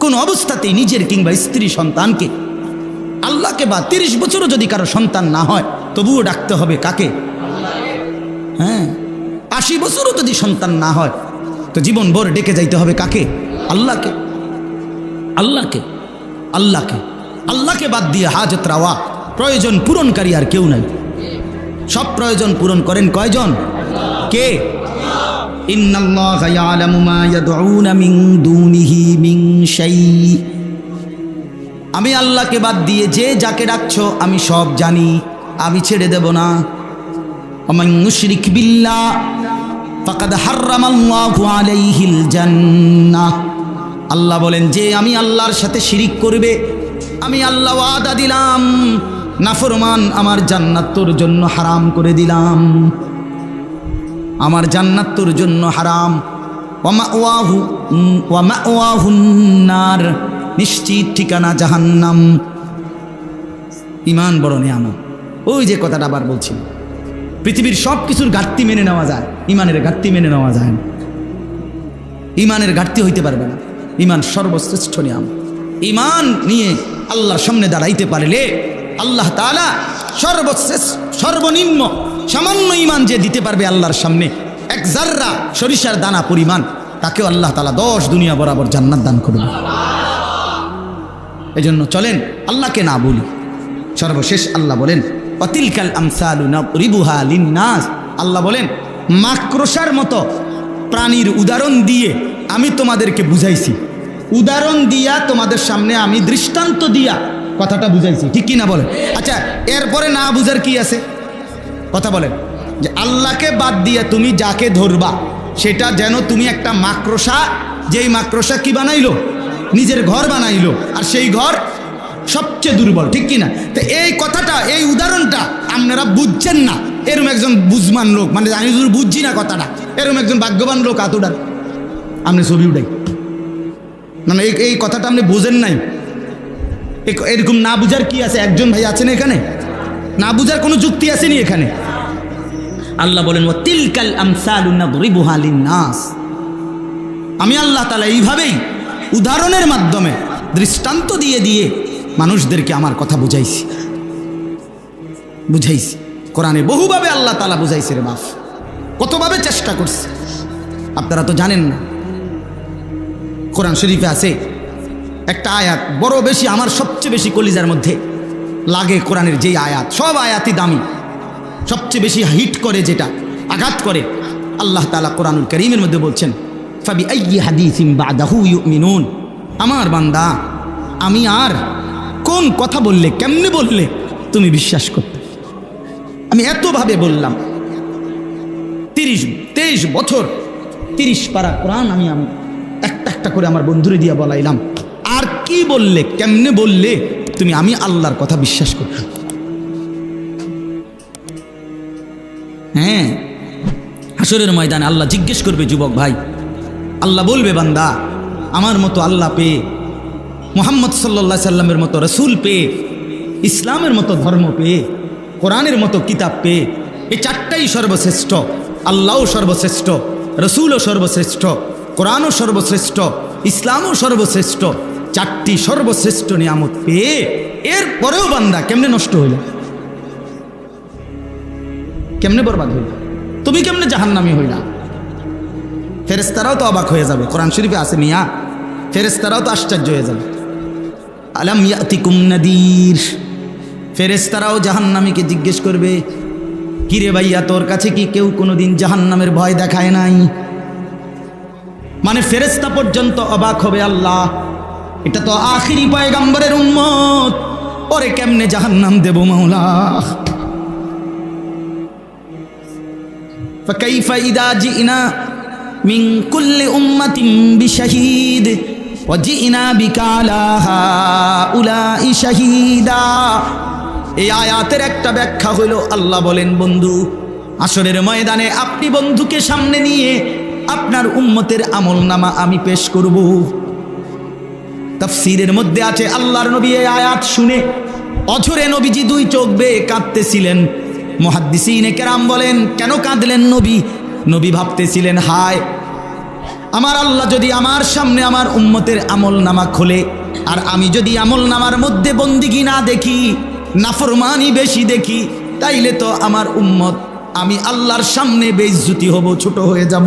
কোন অবস্থাতেই নিজের কিংবা স্ত্রী সন্তানকে, আল্লাহকে বা 30 বছরও যদি কারো সন্তান না হয় তবুও ডাকতে হবে কাকে? হ্যাঁ, 80 বছরও যদি সন্তান না হয় তো জীবন ভর ডেকে যাইতে হবে কাকে? আল্লাহকে। আল্লাহকে আল্লাহকে আল্লাহকে বাদ দিয়ে হাজত রাওয়া, প্রয়োজন পূরণকারী আর কেউ নাই। সব প্রয়োজন পূরণ করেন কয়জন? কে? ইন্নাল্লাহা ইয়ালামু মা ইয়াদউনা মিন দুনিহি মিন শাই। আমি আল্লাহকে বাদ দিয়ে যে যাকে ডাকছো আমি সব জানি, আমি ছেড়ে দেব না। ওমান ইউশরিক বিল্লাহ ফাকাদ হাররামাল্লাহু আলাইহিল জান্নাহ। আল্লাহ বলেন যে আমি আল্লাহর সাথে শিরিক করবে, আমি আল্লাহ ওয়াদা দিলাম নাফরমান আমার জান্নাত তোর জন্য হারাম করে দিলাম। আমার জান্নাত তোর জন্য হারাম। ওয়া মাওয়াহুন নার, নিশ্চিত ঠিকানা জাহান্নাম। ঈমান বড় নিয়ামত। ওই যে কথাটা আবার বলছি, পৃথিবীর সব কিছুর ঘাটতি মেনে নেওয়া যায়, ঈমানের ঘাটতি মেনে নেওয়া যায় না। ঈমানের ঘাটতি হইতে পারবে না। ঈমান সর্বশ্রেষ্ঠ নিয়ামত। ঈমান নিয়ে আল্লাহর সামনে দাঁড়াইতে পারলে আল্লাহ তাআলা সর্বশ্রেষ্ঠ, সর্বনিম্ন সামান্য ঈমান যে দিতে পারবে আল্লাহর সামনে, এক জাররা সরিষার দানা পরিমাণ, তাকেও আল্লাহ তাআলা 10 দুনিয়া বরাবর জান্নাত দান করবে। এজন্য চলেন আল্লাহকে না বলি। সর্বশেষ আল্লাহ বলেন ওয়াতিলকাল আমসালু নাদরিবুহা লিন্নাস। আল্লাহ বলেন মাকড়সার মতো প্রাণীর উদাহরণ দিয়ে আমি তোমাদেরকে বুঝাইছি। উদাহরণ দিয়া তোমাদের সামনে আমি দৃষ্টান্ত দিয়া কথাটা বুঝাইছি, ঠিক কি না বলেন? আচ্ছা, এরপরে না বুঝার কি আছে? কথা বলেন যে আল্লাহকে বাদ দিয়ে তুমি যাকে ধরবা সেটা যেন তুমি একটা মাকড়সা, যেই মাকড়সা কি বানাইলো? নিজের ঘর বানাইলো, আর সেই ঘর সবচেয়ে দুর্বল, ঠিক কি না? তো এই কথাটা, এই উদাহরণটা আপনারা বুঝছেন না, এরকম একজন বুঝমান লোক, মানে আমি যদি বুঝছি না কথাটা, এরকম একজন ভাগ্যবান লোক আতুডার আপনি ছবি উঠাই, মানে এই কথাটা আপনি বোঝেন নাই। এরকম না বুঝার কি আছে? একজন ভাই আছেন এখানে? না বুঝার কোনো যুক্তি আসেনি এখানে। আল্লাহ বলেন ওয়াতিলকাল আমসালু নাদরিবুহা লিন্নাস। আমি আল্লাহ তাআলা এইভাবেই উদাহরণের মাধ্যমে দৃষ্টান্ত দিয়ে দিয়ে মানুষদেরকে আমার কথা বুঝাইছি। কোরআনে বহুভাবে আল্লাহ তাআলা বুঝাইছে রে বাপ, কতভাবে চেষ্টা করছে আপনারা তো জানেন না। কোরআন শরীফে আছে একটা আয়াত, বড় বেশি আমার সবচেয়ে বেশি কলিজার মধ্যে লাগে। কোরআনের যেই আয়াত, সব আয়াতই দামি, সবচেয়ে বেশি হিট করে, যেটা আঘাত করে, আল্লাহ তাআলা কোরআনুল কারীমের মধ্যে বলছেন ফাবি আইয়ি হাদিসিন বাদাহু ইউমিনুন। আমার বান্দা, আমি আর কোন কথা বললে, কেমনে বললে তুমি বিশ্বাস করতে? আমি এতভাবে বললাম, 23 বছর 30 পারা কোরআন আমি একটা একটা করে আমার বন্ধুরে দিয়া বলাইলাম, আর কি বললে, কেমনে বললে তুমি আমি আল্লাহর কথা বিশ্বাস করতে? হ্যাঁ, হাসরের ময়দানে আল্লাহ জিজ্ঞেস করবে, যুবক ভাই, আল্লাহ বলবে বান্দা, আমার মতো আল্লাহ পেয়ে, মুহাম্মদ সাল্লাল্লাহু আলাইহি সাল্লামের মতো রসুল পেয়ে, ইসলামের মতো ধর্ম পেয়ে, কোরআনের মতো কিতাব পেয়ে, এই চারটাই সর্বশ্রেষ্ঠ। আল্লাহও সর্বশ্রেষ্ঠ, রসুলও সর্বশ্রেষ্ঠ, কোরআনও সর্বশ্রেষ্ঠ, ইসলামও সর্বশ্রেষ্ঠ। চারটি সর্বশ্রেষ্ঠ নিয়ামত পেয়ে এর পরেও বান্দা কেমনে নষ্ট হইল, কেমনে বরবাদ হইল, তুমি কেমনে জাহান্নামী হইলা? ফেরেশতারাও তো অবাক হয়ে যাবে। কোরআন শরীফে আছে মিয়া, ফেরেশতারাও তো আশ্চর্য হয়ে যাবে। আলাম ইয়াতিকুম নাদির। ফেরেশতারাও জাহান্নামীকে জিজ্ঞেস করবে, কিরে ভাইয়া, তোর কাছে কি কেউ কোনোদিন জাহান্নামের ভয় দেখায় নাই? মানে ফেরেশতা পর্যন্ত অবাক হবে, আল্লাহ এটা তো আখিরি পয়গম্বরের উম্মত, ওরে কেমনে জাহান্নাম দেব মাওলা? ফাকাইফা ইদা জিনা মিন কুল্লি উম্মাতিন বিশাহিদ ওয়া জিনা বিকা আলা হাউলাই শাহিদা। এই আয়াতের একটা ব্যাখ্যা হইল, আল্লাহ বলেন, বন্ধু, হাসরের ময়দানে আপনি বন্ধুকে সামনে নিয়ে আপনার উম্মতের আমলনামা আমি পেশ করব। তাফসীরের মধ্যে আছে, আল্লাহর নবী এই আয়াত শুনে অঝরে নবীজি 2 চোখ বেয়ে কাঁদতেছিলেন। মুহাদ্দিসিনে কেরাম বলেন, কেন কাঁদলেন নবী? নবী ভাবতেছিলেন, হায় আমার আল্লাহ যদি আমার সামনে আমার উম্মতের আমল নামা খোলে, আর আমি যদি আমল নামার মধ্যে বন্দিগি না দেখি, নাফরমানি বেশি দেখি, তাইলে তো আমার উম্মত, আমি আল্লাহর সামনে বেইজ্জতি হব, ছোট হয়ে যাব।